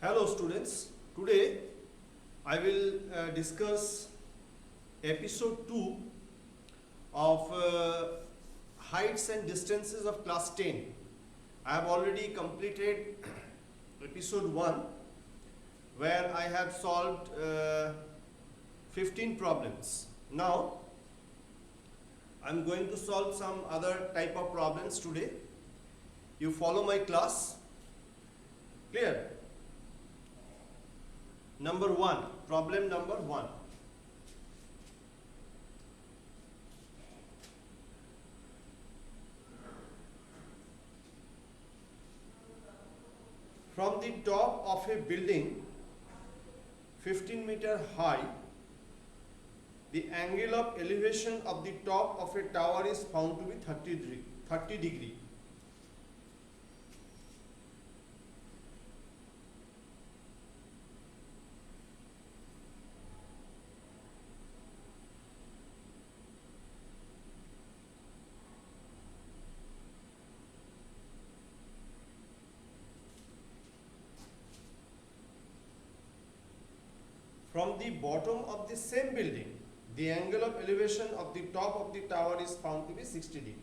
Hello students, today I will discuss episode 2 of heights and distances of class 10. I have already completed episode 1 where I have solved 15 problems. Now I am going to solve some other type of problems today. You follow my class. Clear? Number 1, problem number 1. From the top of a building 15-meter high, the angle of elevation of the top of a tower is found to be 30 degree. From the bottom of the same building, the angle of elevation of the top of the tower is found to be 60 degree.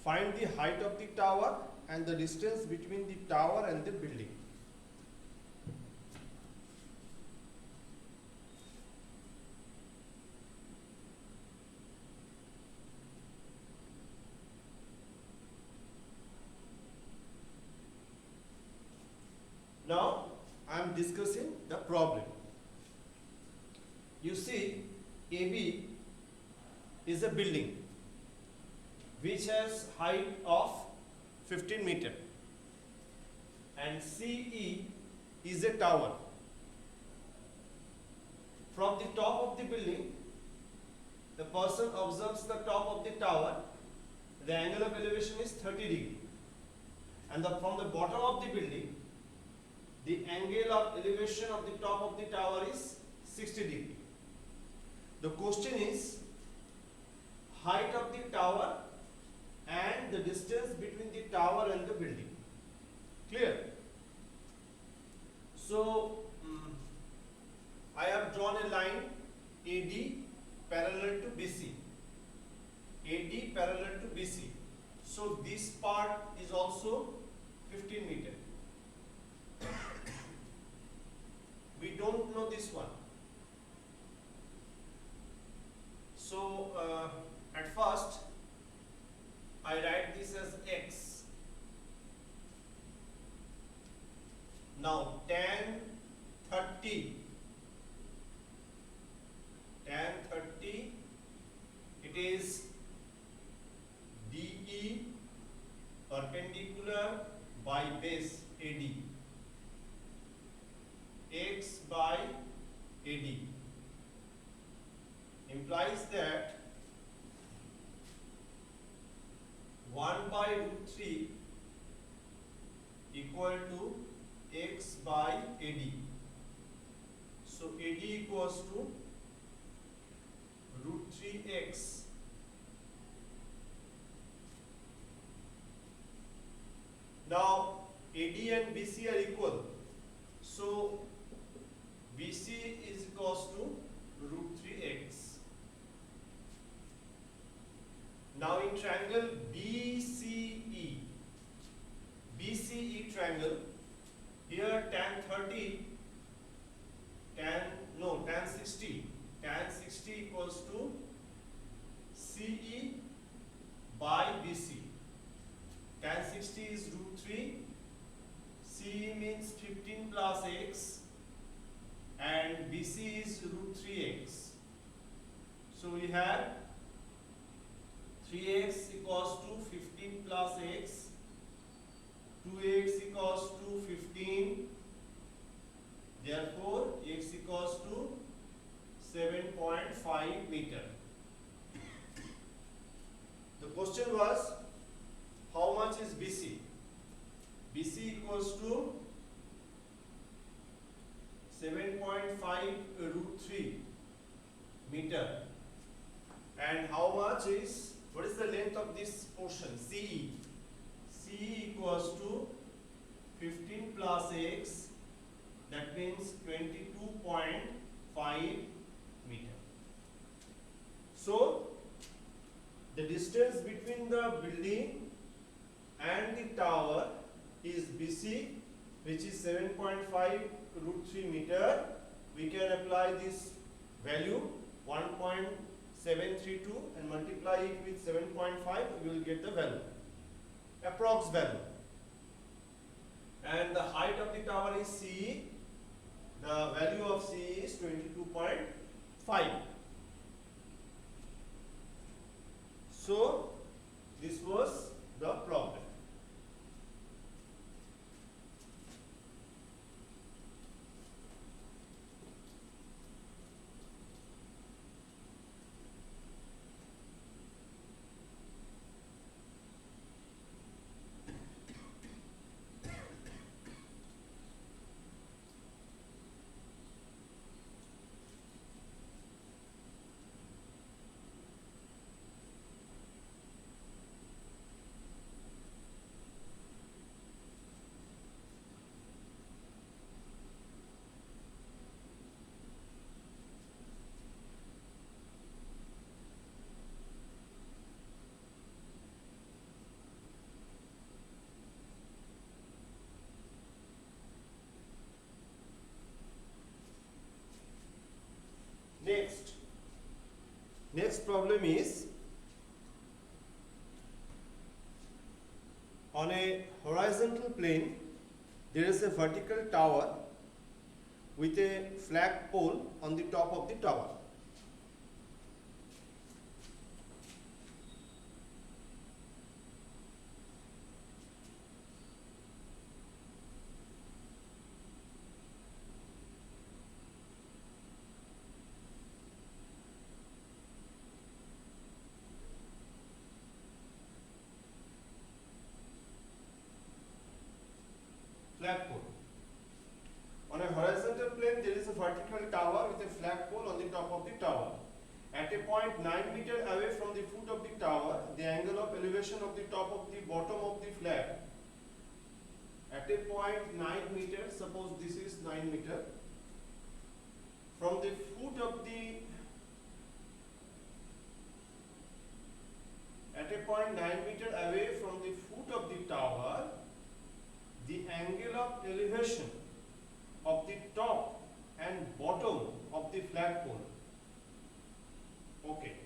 Find the height of the tower and the distance between the tower and the building. Now I am discussing the problem. You see, AB is a building which has height of 15 meter and CE is a tower. From the top of the building, the person observes the top of the tower, the angle of elevation is 30 degree, and from the bottom of the building, the angle of elevation of the top of the tower is 60 degree. The question is height of the tower and the distance between the tower and the building. Clear? So I have drawn a line AD parallel to BC. AD parallel to BC. So this part is also 15 meter. We don't know this one. So at first I write this as x. Now tan 30, it is DE perpendicular by base AD, x by AD implies that 1 by root 3 equal to x by AD. So AD equals to root 3x. Now AD and BC are equal. So BC is equals to root 3x. Now in triangle BCE triangle, here tan 60 equals to CE by BC. Tan 60 is root 3, CE means 15 plus x, and BC is root 3x. So we have 3x equals to 15 plus x, 2x equals to 15, therefore x equals to 7.5 meter. question was how much is BC? BC equals to 7.5 root 3 meter. And how much is, what is the length of this portion? CE. CE equals to 15 plus x, that means 22.5 meter. So the distance between the building and the tower is BC, which is 7.5 root 3 meter. We can apply this value 1.732 and multiply it with 7.5, we will get the value, approx value. And the height of the tower is CE. The value of CE is 22.5. So this was the problem. Next problem is, on a horizontal plane there is a vertical tower with a flagpole on the top of the tower. Flagpole. On a horizontal plane there is a vertical tower with a flagpole on the top of the tower. At a point 9 meter away from the foot of the tower, the angle of elevation of the top of the bottom of the flag, at a point 9 meter, suppose this is 9 meter, from the foot of the, at a point 9 meter away from the foot of the tower, the angle of elevation of the top and bottom of the flagpole. Okay.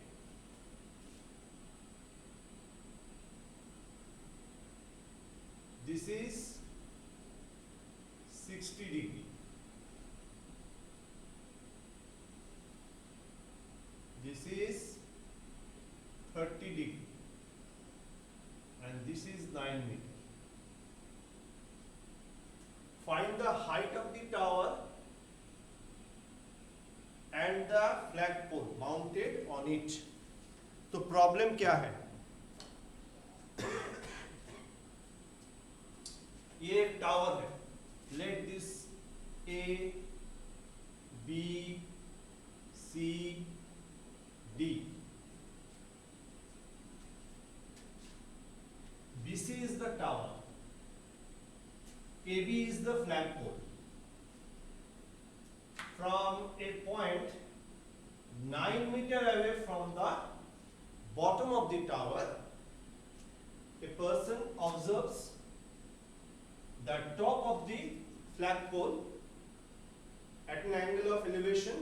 This is 60 degree. This is 30 degree. And this is 9 meter. Find the height of the tower and the flagpole mounted on it. तो problem क्या है? ये एक tower है. Let this A, B, C, D. BC is the tower. AB is the flagpole. From a point 9 meter away from the bottom of the tower, a person observes the top of the flagpole at an angle of elevation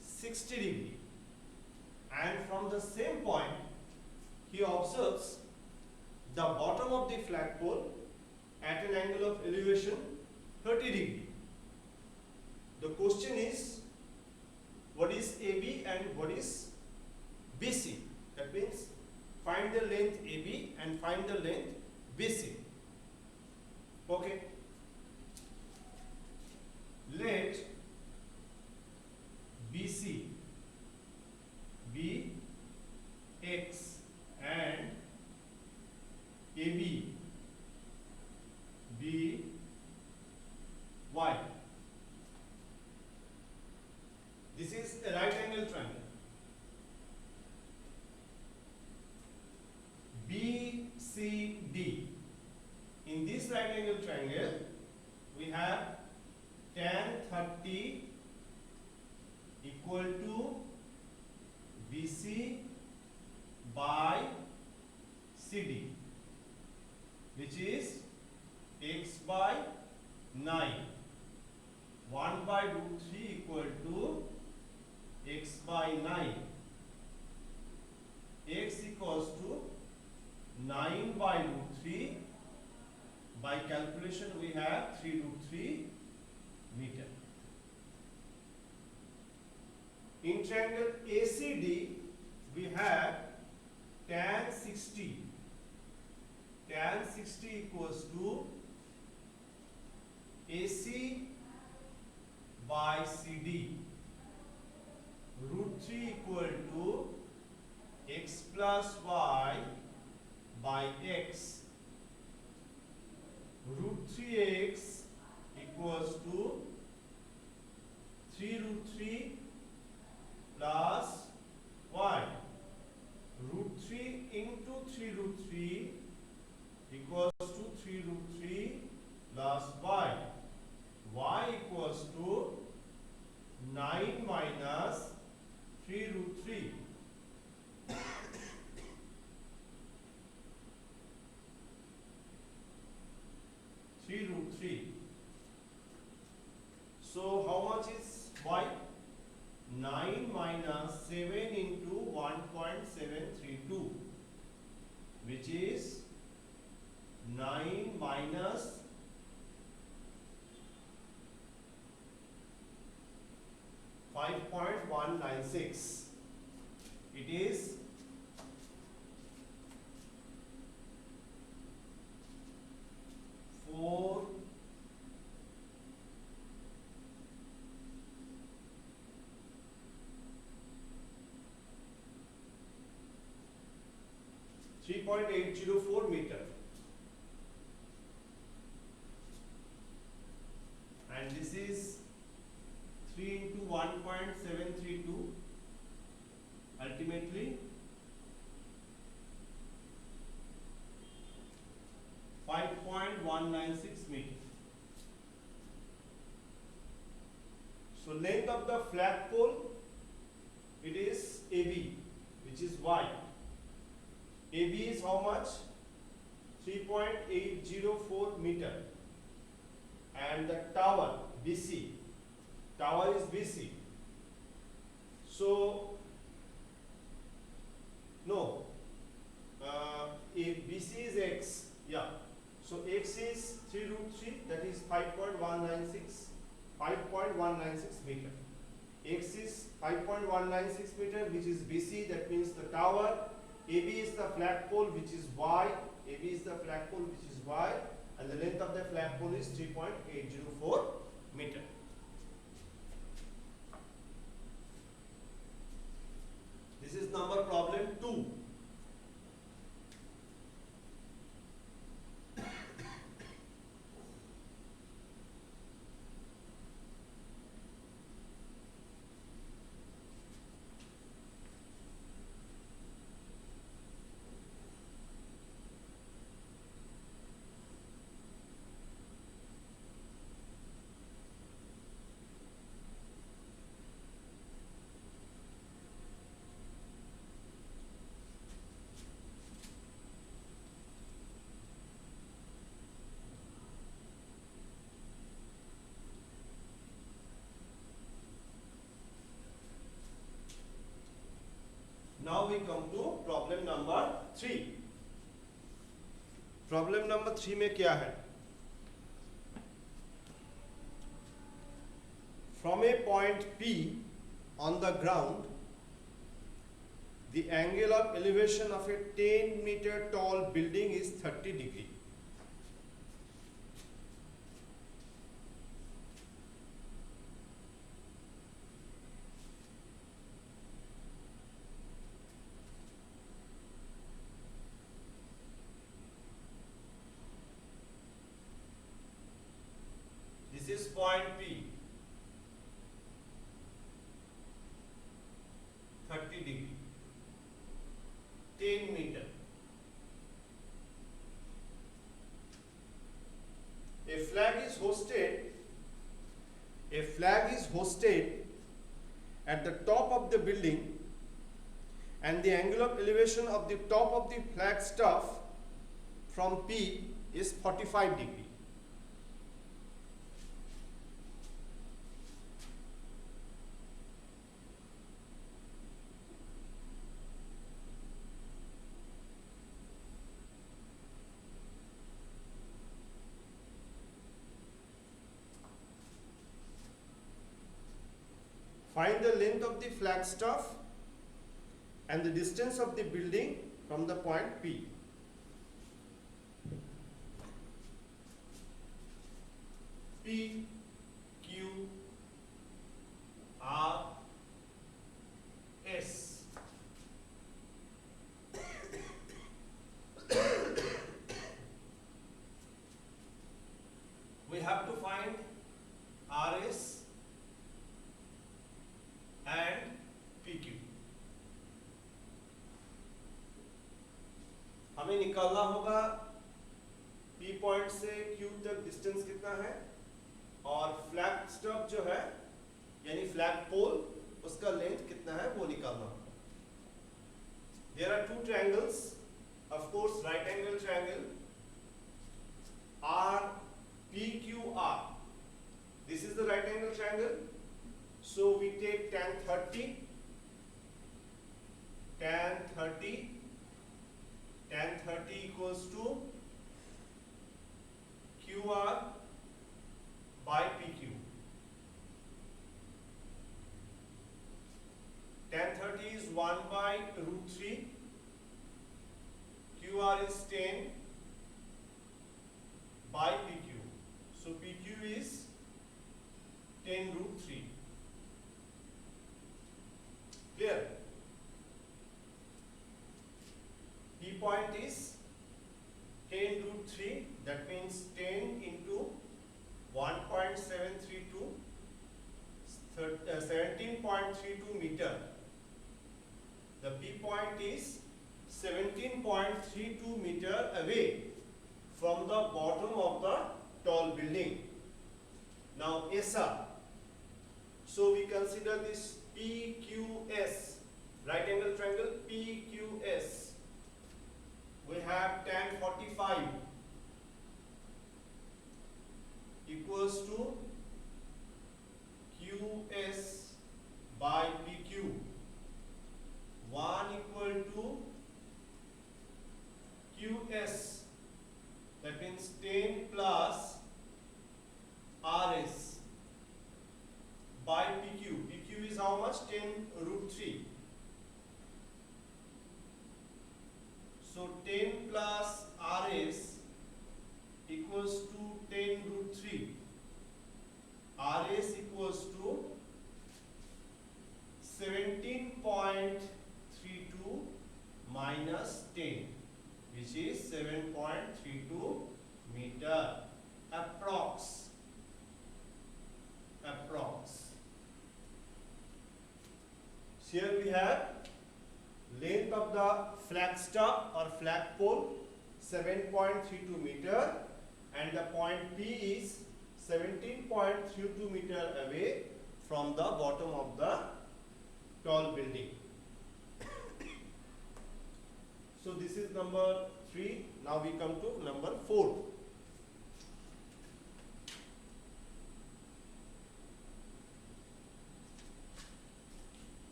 60 degree, and from the same point he observes the bottom of the flagpole at an angle of elevation 30 degree. The question is, what is AB and what is BC? That means find the length AB and find the length BC. Okay. Let BC be X and triangle ACD, we have tan 60. Tan 60 equals to AC by CD. Root 3 equal to x plus y by x. Root 3x equals to 3 root 3 plus y. Root 3 into 3 root 3 equals to 3 root 3 plus y. Y equals to 9 minus 3 root 3. Root 3. So how much is y? 9 minus 7 into 1.732, which is 9 minus 5.196. It is 4 3.804 meter, and this is 3 into 1.732, ultimately 5.196 meter. So length of the flagpole, it is AB, which is y. AB is how much? 3.804 meter, and the tower BC, tower is BC. So no, if BC is x, yeah. So x is 3 root 3, that is 5.196 meter. X is 5.196 meter, which is BC, that means the tower. AB is the flagpole, which is y. AB is the flagpole, which is y, and the length of the flagpole is 3.804 meter. This is number problem 2. Now we come to problem number 3. Problem number 3 में क्या है? From a point P on the ground, the angle of elevation of a 10-meter tall building is 30 degrees. This is point P, 30 degree, 10 meter. A flag is hosted at the top of the building, and the angle of elevation of the top of the flag staff from P is 45 degree. Find the length of the flagstaff and the distance of the building from the point P. P, Q, R, S. We have to find RS and PQ. हमें निकालना होगा P point से Q तक distance कितना है और flag stop जो है यानी फ्लैग पोल उसका लेंथ कितना है वो निकालना होगा. There are two triangles, of course right angle triangle RPQR. This is the right angle triangle. So we take tan 30, tan 30 equals to QR by PQ. Tan 30 is 1 by root 3. QR is 10 by PQ. So PQ is 10 root 3. Clear? P point is 10 root 3. That means 10 into 1.732, 17.32 meter. The P point is 17.32 meter away from the bottom of the tall building. Now SR. So we consider this PQS, right angle triangle PQS. We have tan 45 equals to QS by PQ. 1 equal to QS, that means 10 plus RS by PQ. PQ is how much? 10 root 3. So 10 plus RS equals to 10 root 3. RS equals to 17.32 minus 10, which is 7.32 meter. Approx. Here we have length of the flagstaff or flagpole 7.32 meter and the point P is 17.32 meter away from the bottom of the tall building. So this is number 3. Now we come to number 4.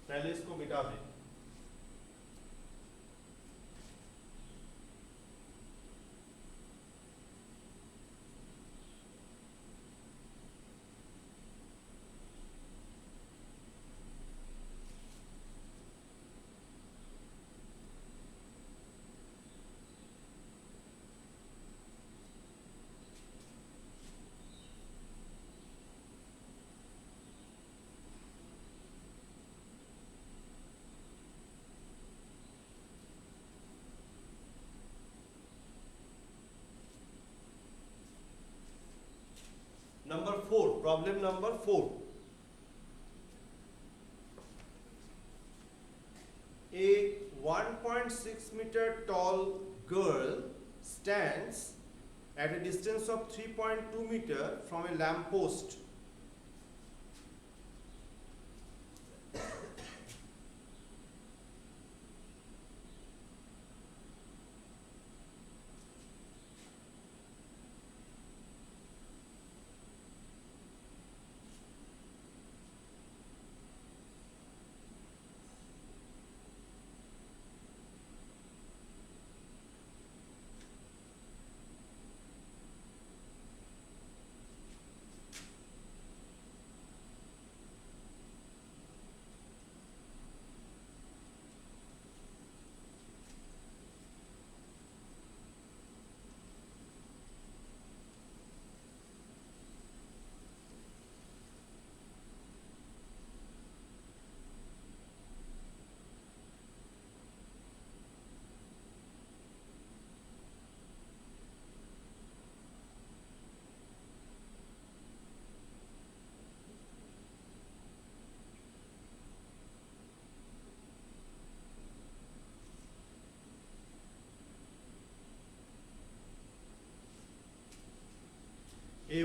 पहले इसको मिटा दें. Number 4, problem number 4. A 1.6 meter tall girl stands at a distance of 3.2 meter from a lamp post.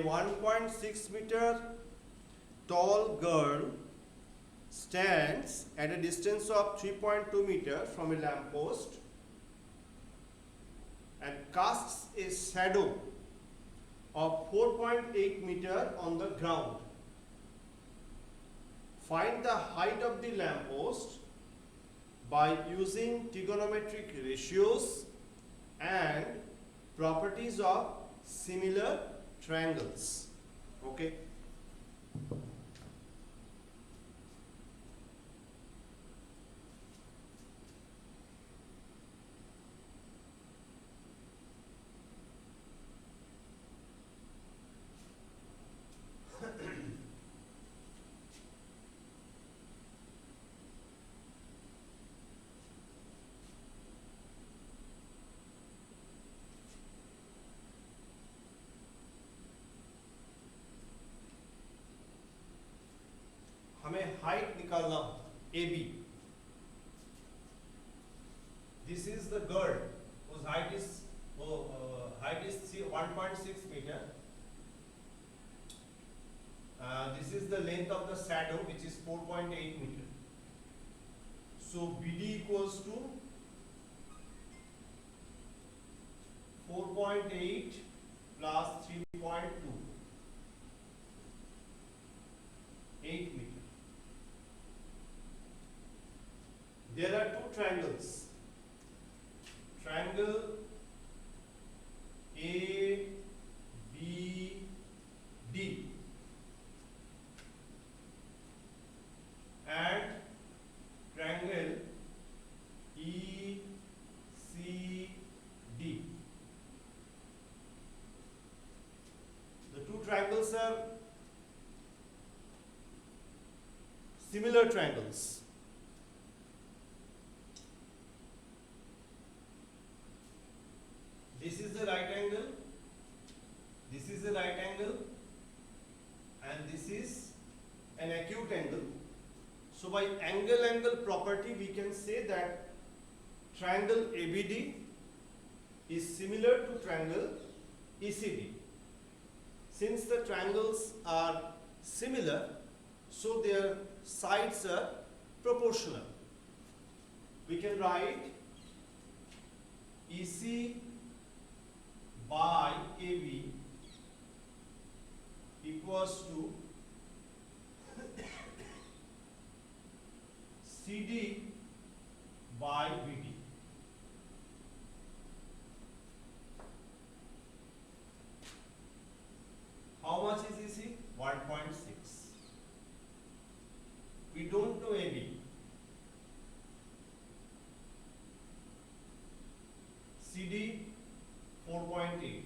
1.6 meter tall girl stands at a distance of 3.2 meter from a lamp post and casts a shadow of 4.8 meter on the ground. Find the height of the lamp post by using trigonometric ratios and properties of similar triangles. Okay. हमें height निकालना A B. This is the girl whose height is 1.6 meter. This is the length of the shadow, which is 4.8 meter. So BD equals to 4.8 plus 3.2, 8 meter. There are two triangles. Triangle ABD and triangle ECD. The two triangles are similar triangles. This is the right angle, this is the right angle, and this is an acute angle. So by angle property we can say that triangle ABD is similar to triangle ECD. Since the triangles are similar, so their sides are proportional. We can write EC by AB equals to CD by BD. How much is EC? 1.6. We don't know AB. CD 4.8,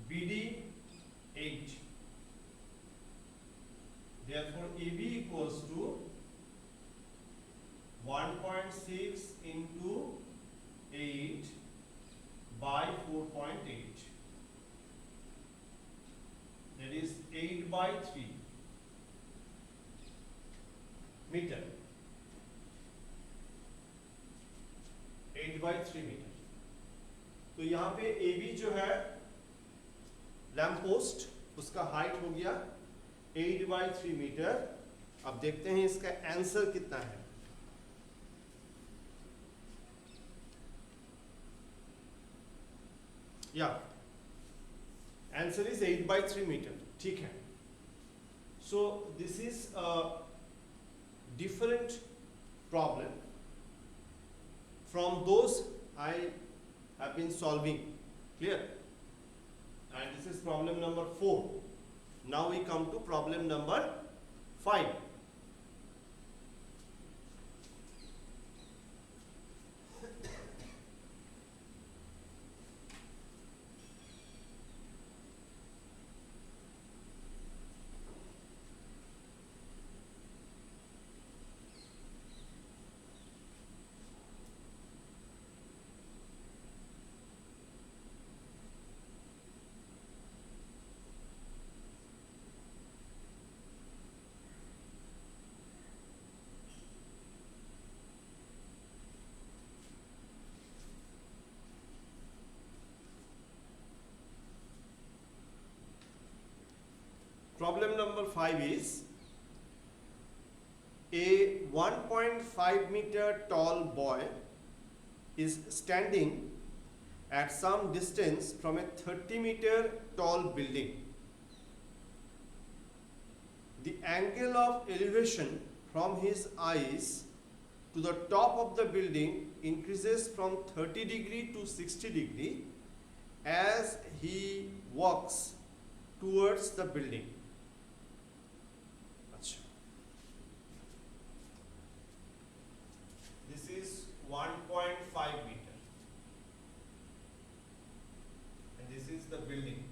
BD 8. Therefore AB equals to 1.6 into 8 by 4.8. That is 8 by 3 meter. 8 by 3 metre. तो यहाँ पे AB जो है lamp post, उसका height हो गया 8 by 3 metre. अब देखते हैं इसका आंसर कितना है. या आंसर इज 8 by 3 मीटर. ठीक है. So this is a different problem from those I have been solving. Clear? And this is problem number 4. Now we come to problem number 5. 1.5 is a 1.5 meter tall boy is standing at some distance from a 30-meter tall building. The angle of elevation from his eyes to the top of the building increases from 30 degree to 60 degree as he walks towards the building. This is 1.5 meter and this is the building.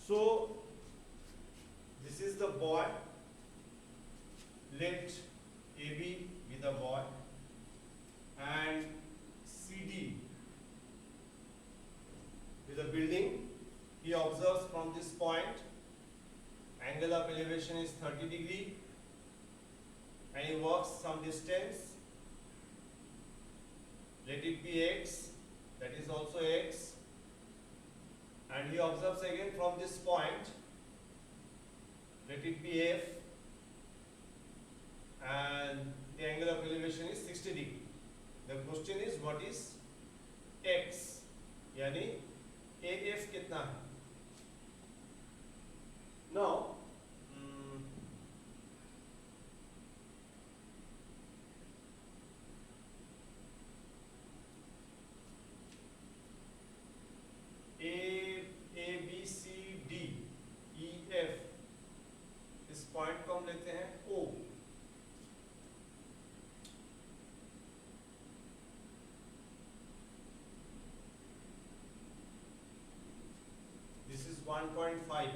So this is the boy. Let AB be the boy and CD be the building. He observes from this point, angle of elevation is 30 degree and he walks some distance. Let it be X, that is also X. And he observes again from this point, let it be F, and the angle of elevation is 60 degree. The question is what is X, यानी AF कितना है? Now point को हम लेते हैं O. This is 1.5.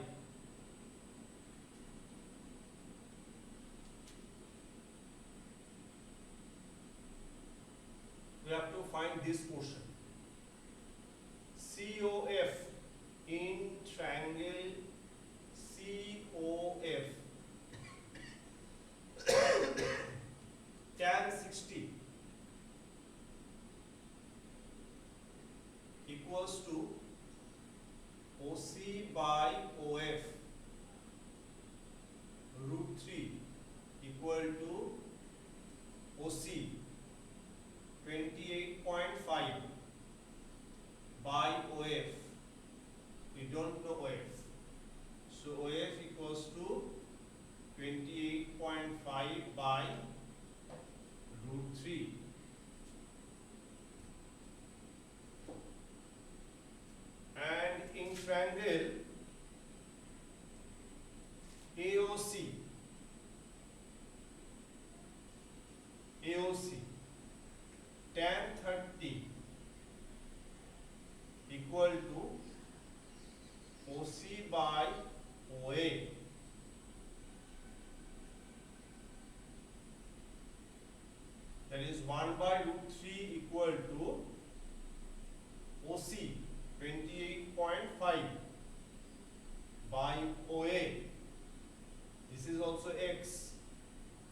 We have to find this portion. COF in triangle COF. Tan 60 equals to OC by OF root 3 equal to OC 28.5 by OF. We don't know OF, so OF equals to 28.5 by root 3. And in triangle AOC, tan 30 equal to OC by OA. That is 1 by root 3 equal to OC 28.5 by OA. This is also X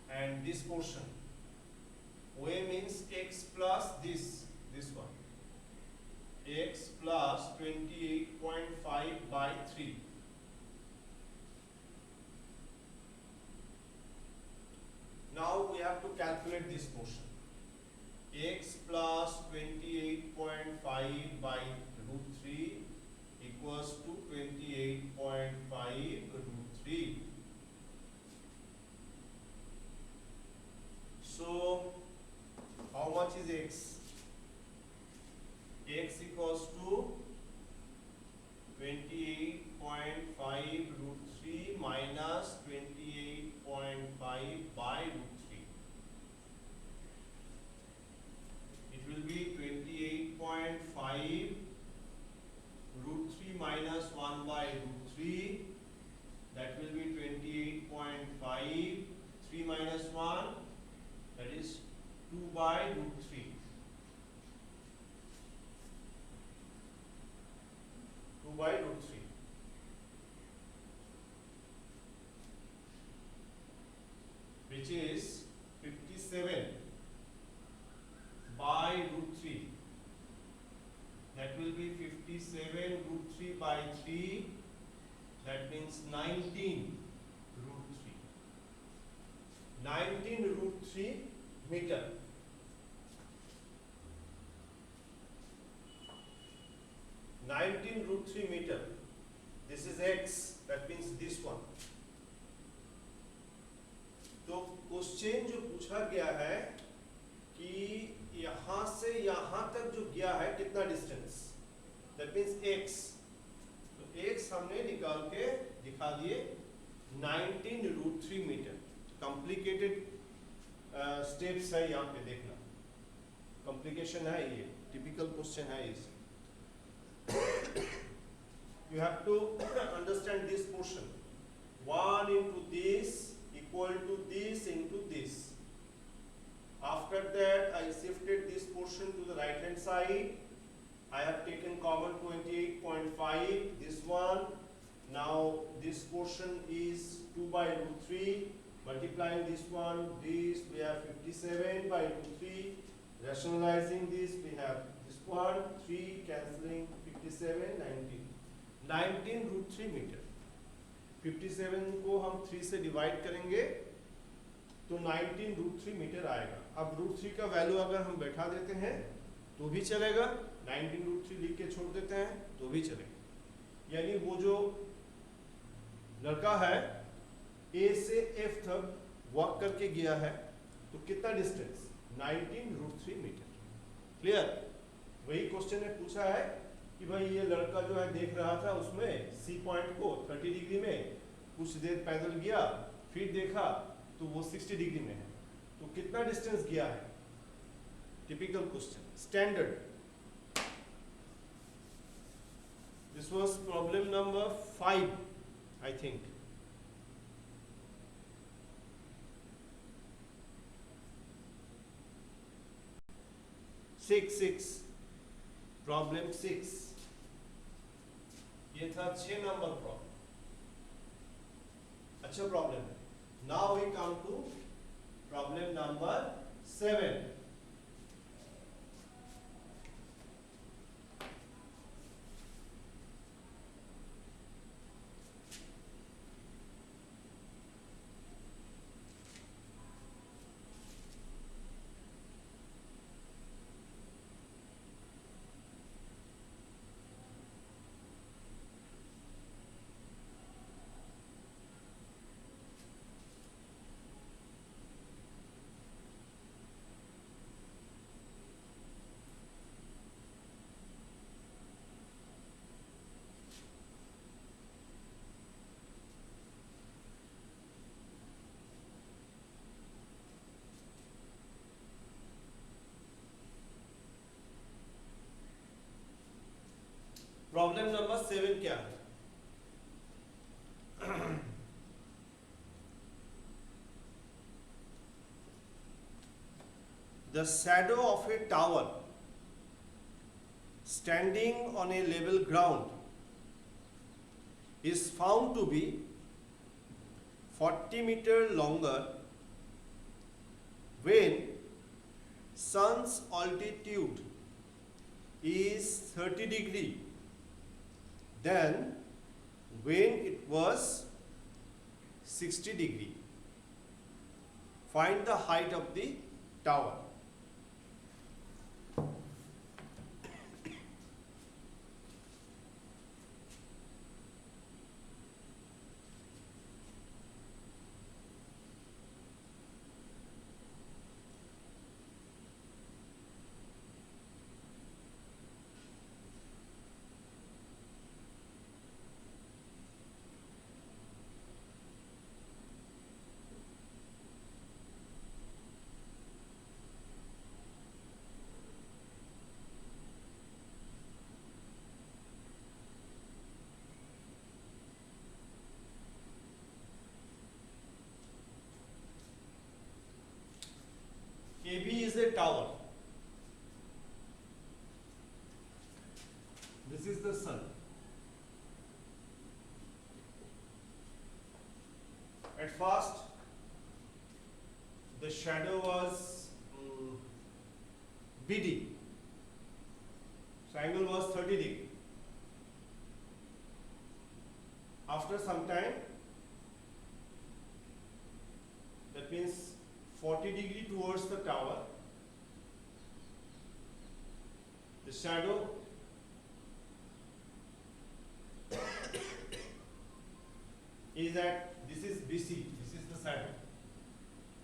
and this portion. OA means X plus this one. X plus 28.5 by 3. Now we have to calculate this portion. X plus 28.5 by root 3 equals to 28.5 root 3. So how much is X? X 3 minus 1 by root 3, that will be 28.5. 3 minus 1, that is 2 by root 3. 2 by root 3. Which is 57 by root 3. That will be 57 root 3 by 3. That means 19 root 3. 19 root 3 meter. 19 root 3 meter. This is x. That means this one. तो question जो पूछा गया है कि यहां से यहां तक जो गया है कितना डिस्टेंस, दैट मीन्स x. तो x हमने निकाल के दिखा दिए 19 रूट 3 मीटर. कॉम्प्लिकेटेड स्टेप्स है यहाँ पे, देखना कॉम्प्लिकेशन है, ये टिपिकल क्वेश्चन है इस. You have to understand this portion. 1 into this equal to this into this. After that, I shifted this portion to the right hand side. I have taken common 28.5, this one. Now this portion is 2 by root 3. Multiplying this one, this, we have 57 by root 3. Rationalizing this, we have this one, 3 cancelling, 57, 19. 19 root 3 metre. 57 को हम 3 से divide करेंगे तो 19 root 3 metre आएगा. अब root 3 का value अगर हम बैठा देते हैं तो भी चलेगा, 19 रूट 3 लिख के छोड़ देते हैं तो भी चलेगा. यानी वो जो लड़का है A से F तक वॉक करके गया है, तो कितना डिस्टेंस, 19 रूट 3 मीटर. क्लियर. वही क्वेश्चन ने पूछा है कि भाई ये लड़का जो है देख रहा था उसमें सी पॉइंट को 30 डिग्री में, कुछ देर पैदल गया, फिर देखा तो वो 60 डिग्री में है, तो कितना डिस्टेंस गया है. Typical question, standard. This was problem number 5 I think. Six problem 6. ये था 6 नंबर प्रॉब्लम. अच्छा प्रॉब्लम है. Now we come to problem number 7. Problem number 7 क्या है? The shadow of a tower standing on a level ground is found to be 40 meters longer when sun's altitude is 30 degree than when it was 60 degree. Find the height of the tower. tower. This is the sun. At first, the shadow was BD. So angle was 30 degree. After some time, that means 40 degree towards the tower, the shadow is at, this is BC, this is the shadow.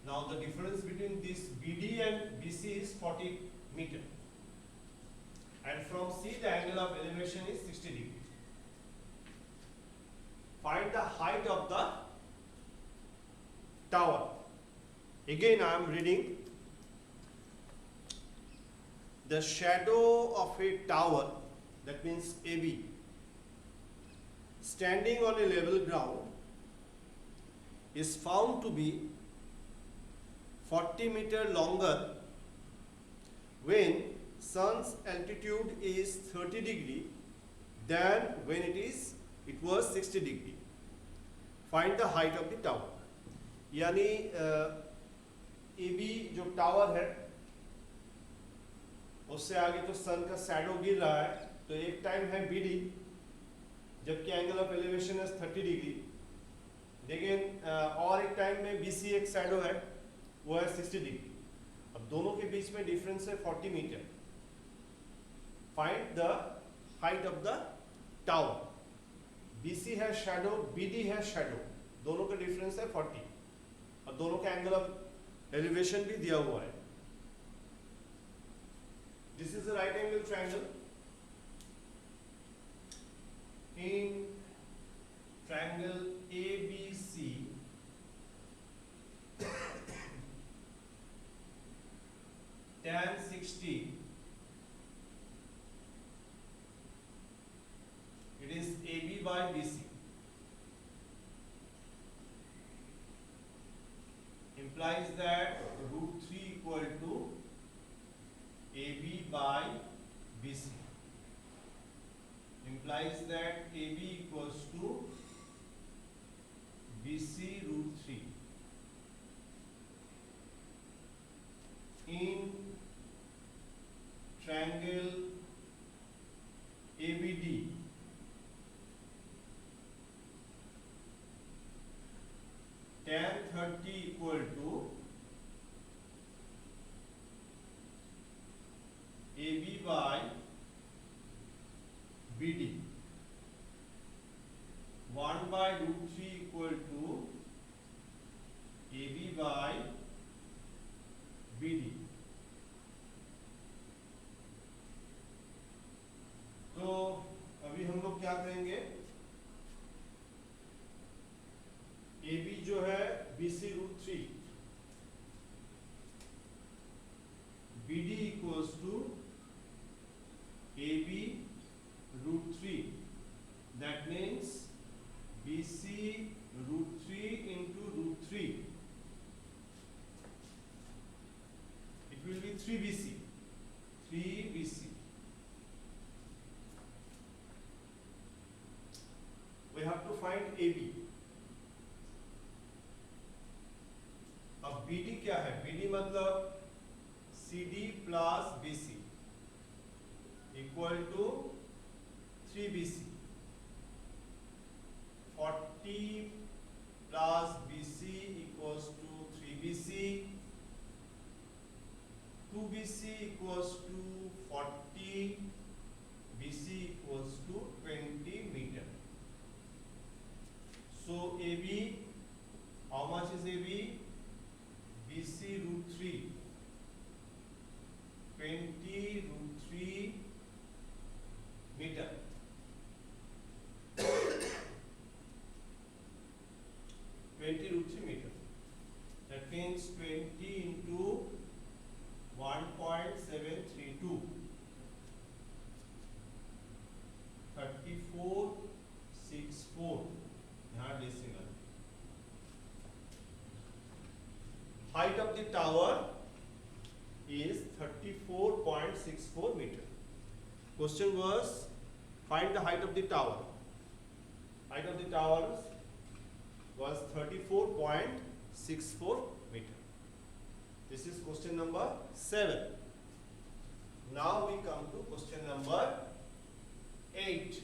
Now the difference between this BD and BC is 40 meter. And from C the angle of elevation is 60 degree. Find the height of the tower. Again I am reading. The shadow of a tower, that means AB, standing on a level ground is found to be 40 meter longer when sun's altitude is 30 degree than when it was 60 degree. Find the height of the tower. यानी AB जो tower है उससे आगे तो सन का shadow गिर रहा है, तो एक टाइम है BD जबकि एंगल ऑफ एलिवेशन है 30 डिग्री, लेकिन और एक टाइम में BC एक शैडो है वो है 60 डिग्री. अब दोनों के बीच में डिफरेंस है 40 metre. Find the height of the tower. BC है शैडो, BD है शैडो, दोनों का डिफरेंस है 40 और दोनों का एंगल ऑफ एलिवेशन भी दिया हुआ है. This is a right angle triangle. In triangle ABC, tan 60, it is AB by BC, implies that root 3 equal to AB by BC, implies that AB equals to BC root 3. In triangle ABD, tan 30 equal to AB by BD. 1 by root 3 equal to AB by BD. तो अभी हम लोग क्या करेंगे, AB जो है BC root 3, BD equals to AB root 3. That means BC root 3 into root 3. It will be 3BC. 3BC. We have to find AB. अब BD क्या है? BD मतलब CD plus BC equal to 3BC. 40 plus BC equals to 3BC. 2BC equals to 40. BC equals to 20 meter. So AB, how much is AB? BC root 3. 20 root 3 meter. 20 root 3 meter. That means 20 into 1.732. 3464. यहाँ decimal. Height of the tower is 34.64 meter. Question was find the height of the tower. Height of the tower was 34.64 meter. This is question number 7. Now we come to question number 8.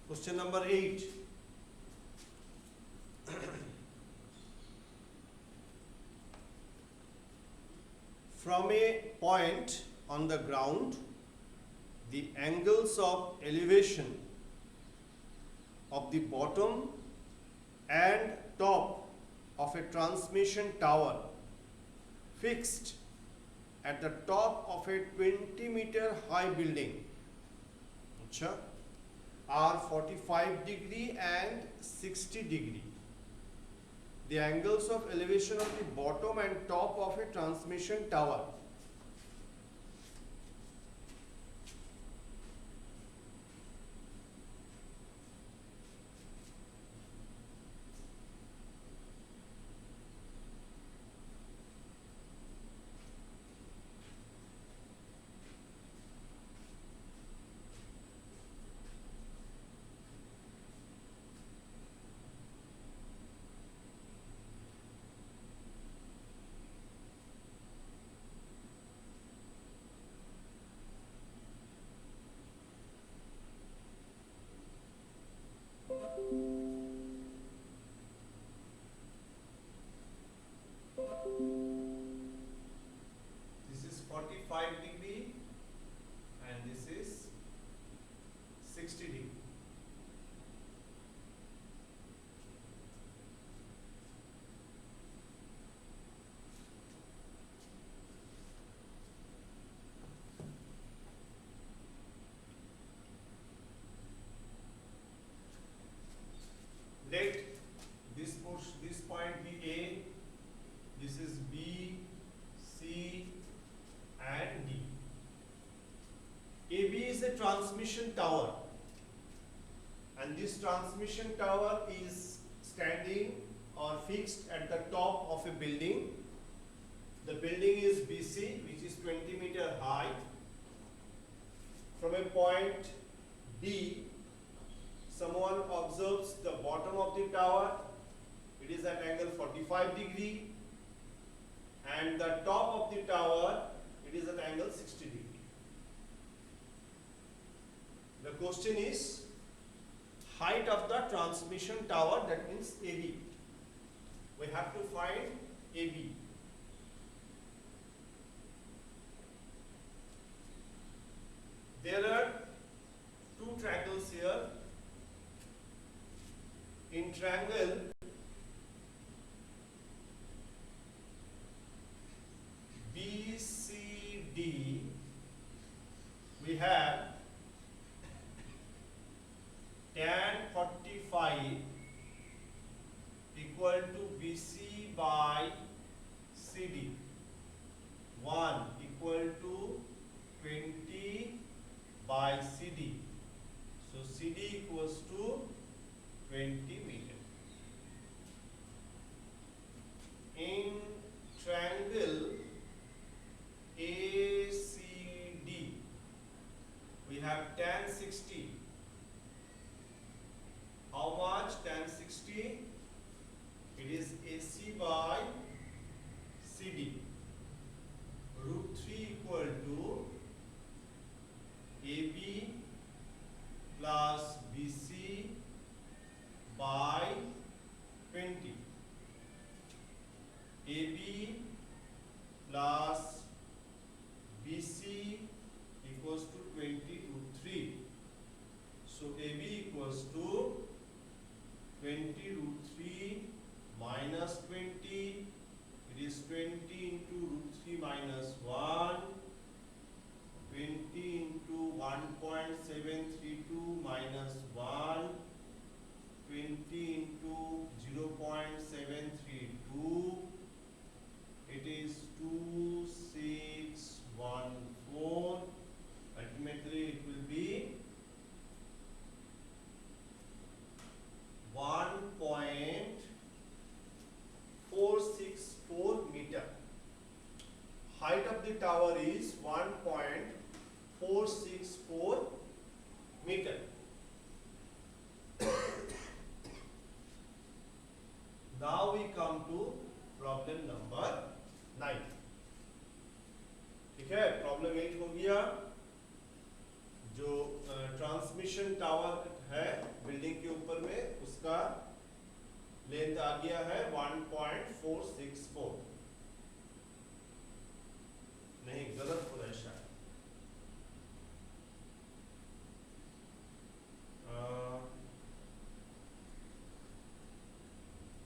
Question number 8. From a point on the ground, the angles of elevation of the bottom and top of a transmission tower fixed at the top of a 20-meter high building are 45 degree and 60 degree. The angles of elevation of the bottom and top of a transmission tower. This is 45 degree and this is 60 degree. Let this point be A, this is B, C and D. AB is a transmission tower and this transmission tower is standing or fixed at the top of a building. The building is BC, which is 20 meter high. From a point B, someone observes the bottom of the tower, it is at angle 45 degree, and the top of the tower, it is at angle 60 degree. The question is height of the transmission tower, that means AB. We have to find AB. There are two triangles here. In triangle BCD, we have tan 45 equal to BC by CD. 1 equal to 20 by CD. So CD equals to 20 meter. In triangle ACD, we have tan 60. How much tan 60? It is AC by CD. Root 3 equal to AB plus BC AB plus BC equals to 20 root 3. So AB equals to 20 root 3 minus 20. It is 20 into root 3 minus 1. 20 into 1.732 minus 1. 20 into 0.732. It is 2614. Ultimately it will be 1.464 meter. Height of the tower is 1.464 meter. Now we come to problem number 9. ठीक है, problem 8 हो गया. जो transmission tower है building के ऊपर में, उसका लेंथ आ गया है 1.464. नहीं, गलत हो रहा है शायद.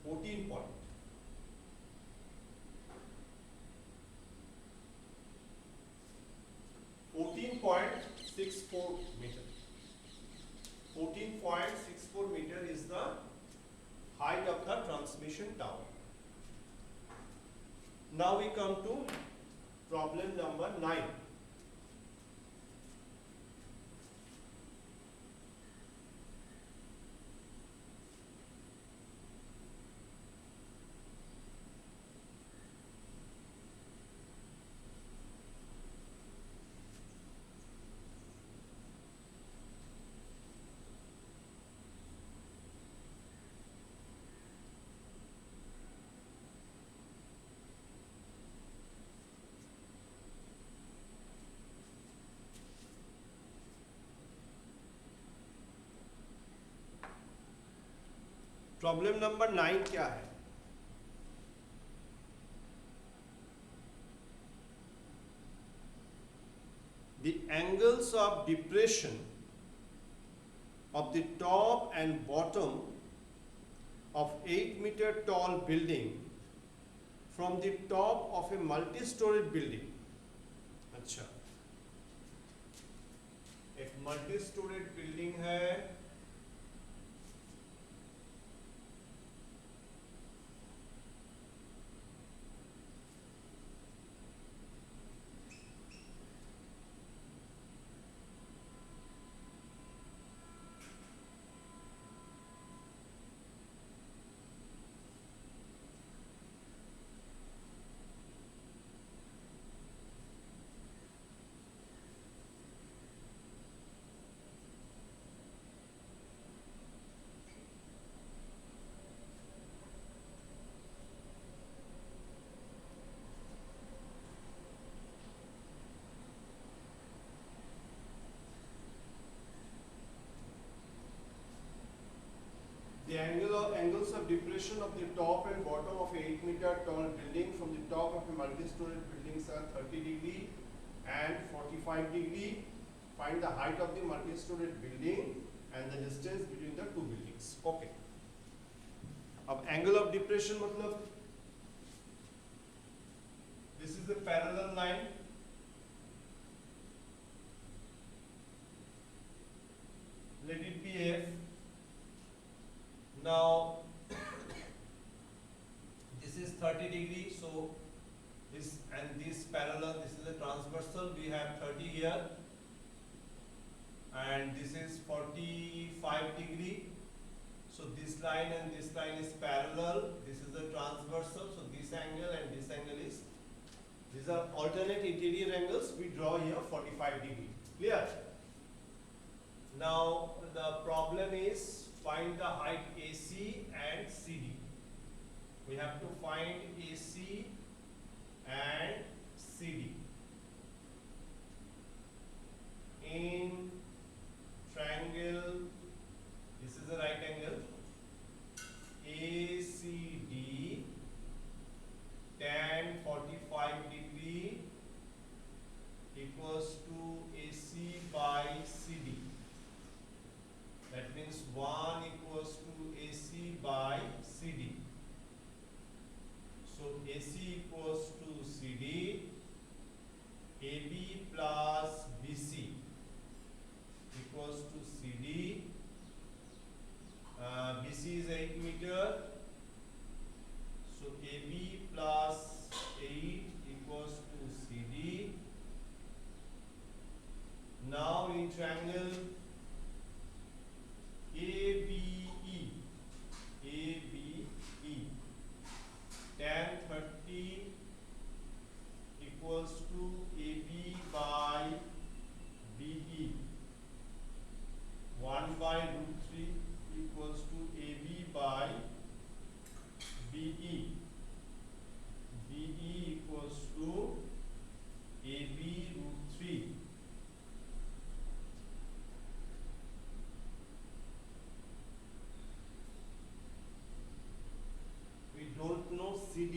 14 point. 14.64 meter. 14.64 meter is the height of the transmission tower. Now we come to problem number 9. Problem number 9 क्या है? The angles of depression of the top and bottom of 8-meter tall building from the top of a multi-storied building. अच्छा, एक multi-storied building है. The angles of depression of the top and bottom of a 8-meter tall building from the top of a multi-storied buildings are 30 degree and 45 degree. Find the height of the multi-storied building and the distance between the two buildings. Okay. अब angle of depression मतलब this is the parallel line. Let it be F. Now this is 30 degree, so this and this parallel, this is a transversal, we have 30 here, and this is 45 degree. So this line and this line is parallel, this is a transversal, so this angle and this angle is, these are alternate interior angles. We draw here 45 degree. Clear? Now the problem is find the height AC and CD. We have to find AC and CD in triangle. This is the right angle. ACD equals to CD, AB plus BC equals to CD. BC is 8 meter, so AB plus 8 equals to CD. Now in triangle ABE, tan 30 equals to AB by BE. 1 by root 3 equals to AB by BE. BE equals to AB root 3. We don't know CD.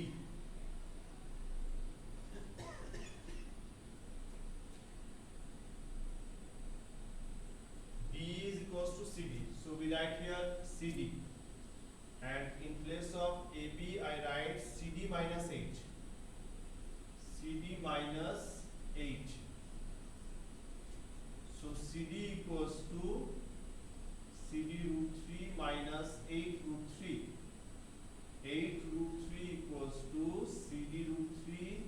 B is equals to CD. So we write here CD. And in place of AB, I write CD minus 8. CD minus 8. So CD equals to CD root 3 minus 8 root 3. 8 root 3 equals to CD root 3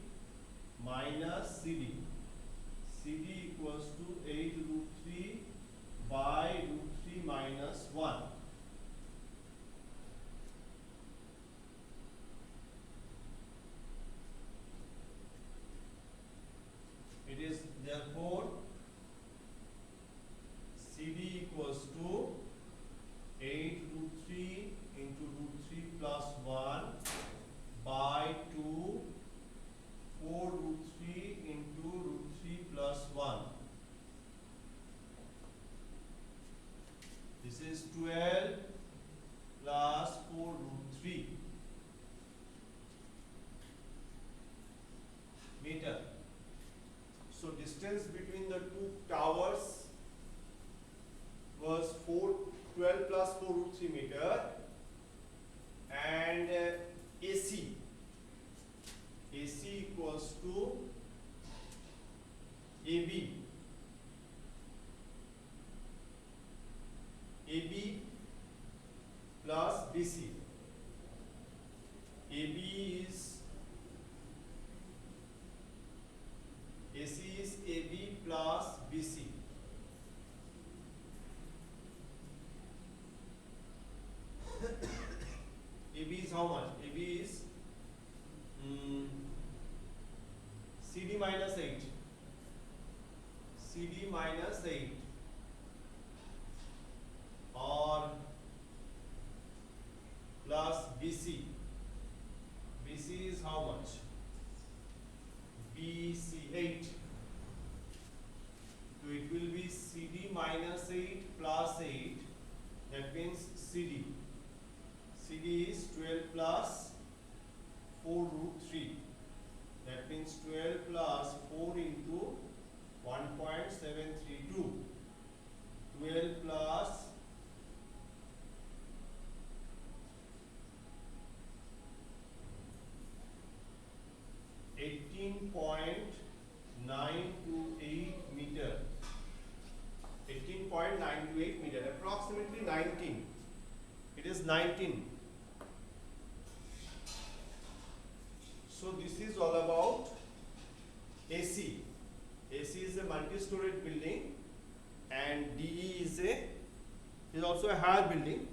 minus CD. CD equals to 8 root 3 by root 3 minus 1. It is therefore CD equals to 8 root 3 into root 3 plus 1 by 2 4 root 3 into root 3 plus 1. This is 12 plus 4 root 3 meter. So distance between the two towers was 12 plus 4 root 3 meter, and AC equals to AB plus BC. AB is AC is AB plus BC. AB is how much? AB is CD minus 8. CD minus 8 or plus BC. BC is how much? BC 8. So it will be CD minus 8 plus 8. That means CD. CD is 12 plus 4 root 3. That means 12 plus 4 into 1.732. 12 plus 18.928 meter. 18.928 meter, approximately 19. It is 19. So this is all about AC. AC is a multi-storied building, and DE is also a higher building.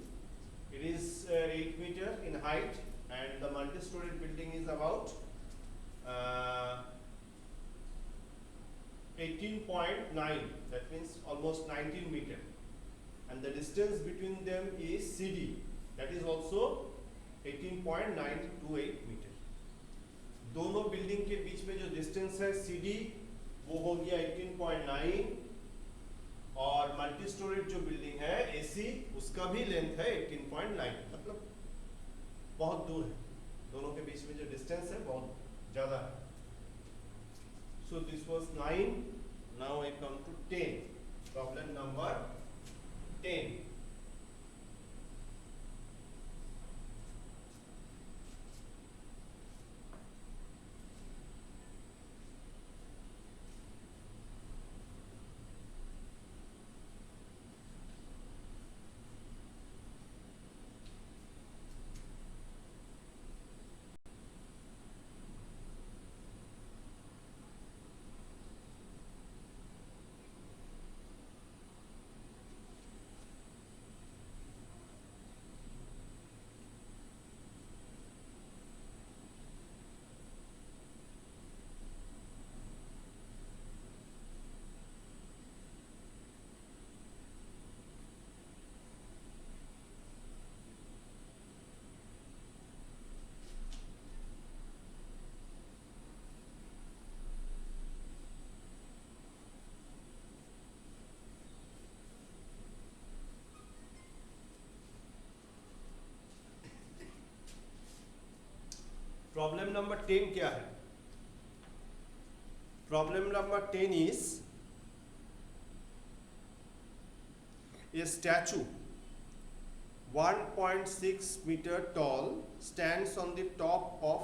It is 8 meter in height, and the multi-storied building is about 18.9. That means almost 19 meter. And the distance between them is CD. That is also 18.928 meter. दोनों building के बीच में जो distance है CD वो हो गया 18.9, और multi storage जो बिल्डिंग है AC उसका भी लेंथ है 18.9, मतलब बहुत दूर है, दोनों के बीच में जो डिस्टेंस है बहुत ज़्यादा है. So this was 9. Now I come to 10. Problem number 10. Number 10 क्या है? Problem number 10 is a statue 1.6 meter tall stands on the top of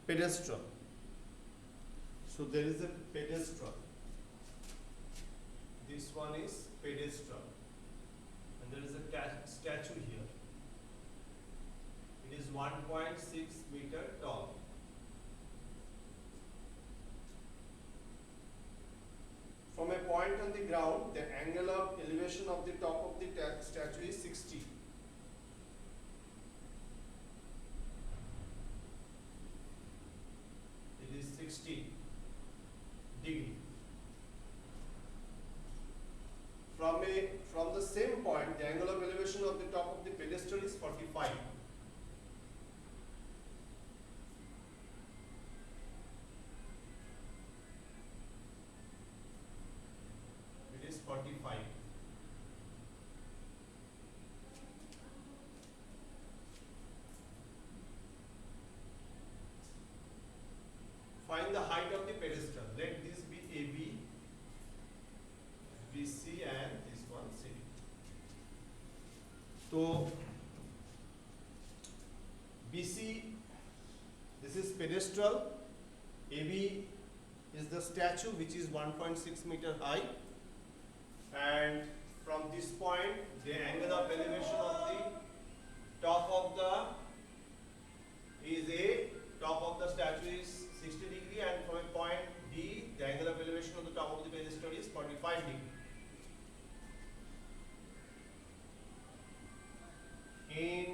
pedestal. So there is a pedestal. This one is pedestal, and there is a statue here. It is 1.6 meter tall. From a point on the ground, the angle of elevation of the top of the statue is 60. It is 60 degree. From the same point, the angle of elevation of the top of the pedestal is 45. It is 45. Find the height of the pedestal. Let this be AB, BC, and this one CD. So BC, this is pedestal. AB is the statue, which is 1.6 meter high, and from this point, the angle of elevation of the top of the is A. Top of the statue is 60 degree, and from a point D, the angle of elevation of the top of the pedestal is 45 degree. In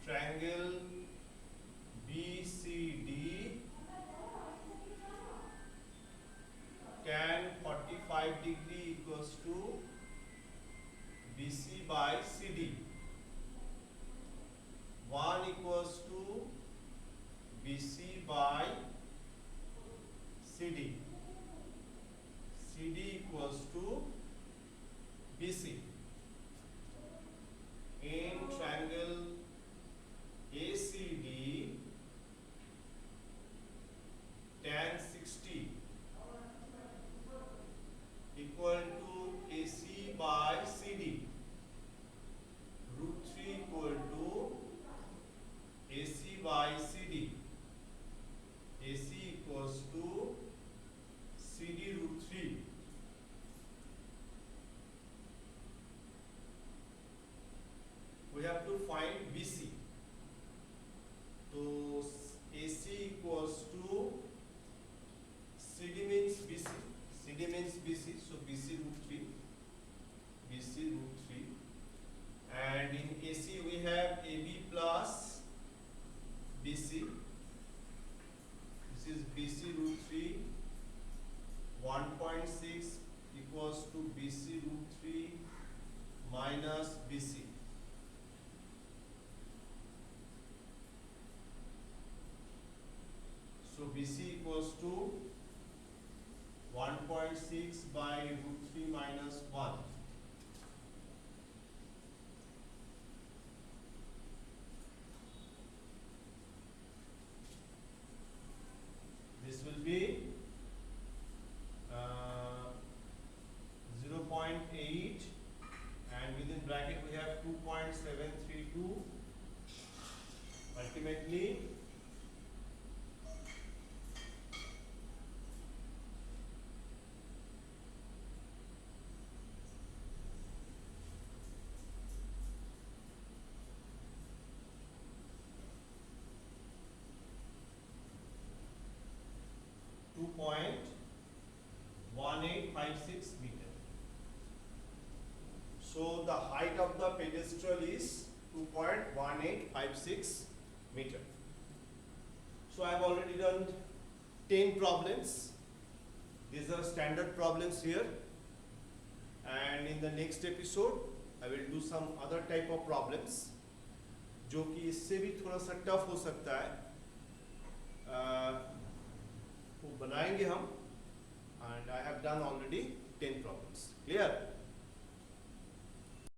triangle BCD, tan 45 degree equals to BC by CD. 1 equals to BC by CD. CD equals to BC. In triangle ACD, tan 60 equal to AC by CD. Root 3 equal to AC by CD. AC equals to CD root 3. We have to find BC. So AC equals to CD means BC. CD means BC. So BC root 3. BC root 3. And in AC we have AB plus BC. This is BC root 3. 1.6 equals to BC root 3 minus BC. So BC equals to 1.6 by root 3 minus 1. This will be 0.8, and within bracket we have 2.732. Ultimately, .1856 meter. So the height of the pedestal is 2.1856 meter. So I have already done 10 problems. These are standard problems here, and in the next episode I will do some other type of problems जो कि इससे भी थोड़ा सा tough हो सकता है, वो बनाएंगे हम, and I have done already 10 problems. Clear?